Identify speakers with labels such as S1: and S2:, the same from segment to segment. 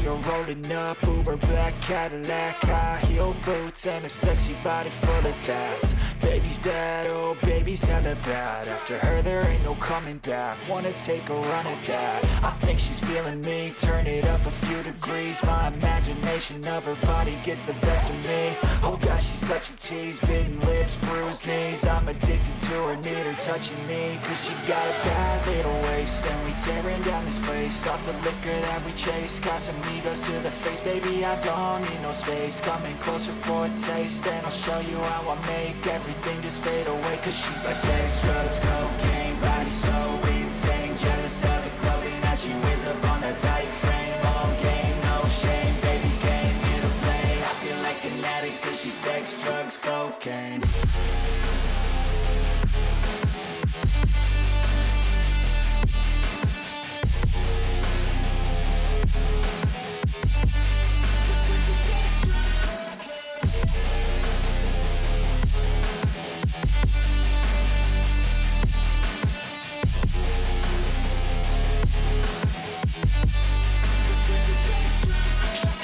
S1: her rolling up, Uber black Cadillac, high heel boots and a sexy body full of tats. Baby's bad, oh baby's hella bad. After her there ain't no coming back. Wanna take a run at that. I think she's feeling me, turn it up a few degrees. My imagination of her body gets the best of me. Oh gosh, she's such a tease, bitten lips, bruised knees. I'm addicted to her, need her touching me, cause she got a bad little waist. And we tearing down this place, off the liquor that we chase. Got some egos to the face, baby I don't need no space. Coming closer for a taste, and I'll show you how I make everything just fade away. Cause she's like sex, drugs, cocaine, body so insane. Jealous of the clothing that she wears up on that tight frame. All game, no shame, baby came here to play. I feel like an addict cause she's sex, drugs, cocaine.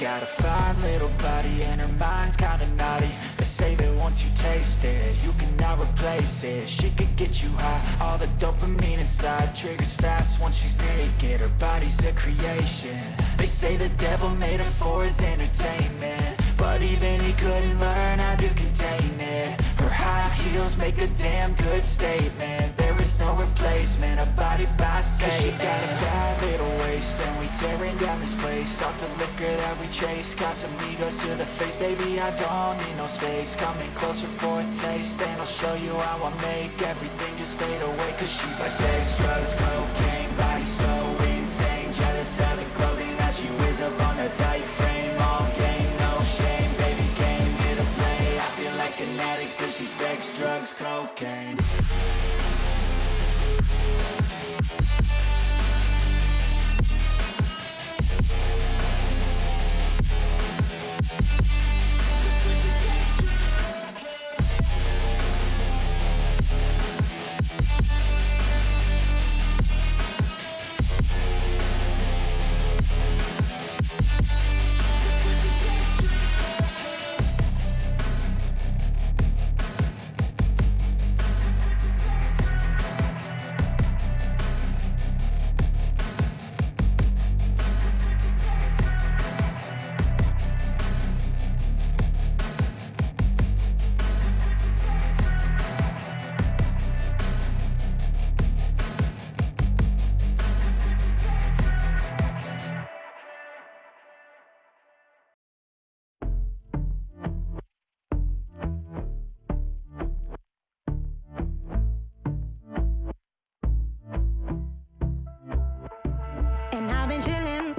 S1: Got a fine little body and her mind's kinda naughty. They say that once you taste it, you cannot replace it. She could get you high, all the dopamine inside triggers fast once she's naked. Her body's a creation. They say the devil made her for his entertainment, but even he couldn't learn how to contain it. Her high heels make a damn good statement. There is no replacement, a body by Satan. Cause she got a bad little waist, and we tearing down this place. Off the liquor that we chase, got some egos to the face. Baby, I don't need no space. Coming closer for a taste, and I'll show you how I make everything just fade away. Cause she's like sex, drugs, cocaine, body so insane. Jealous of the clothing that she wears up on a tight frame. All game, no shame, baby came here to play. I feel like an addict cause she's sex, drugs, cocaine.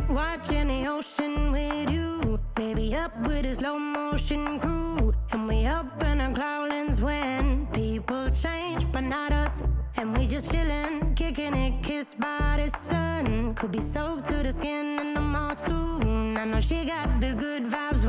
S2: Watching the ocean with you, baby, up with a slow motion crew. And we up in our clouds when people change, but not us. And we just chillin', kicking it, kissed by the sun. Could be soaked to the skin in the mall soon. I know she got the good vibes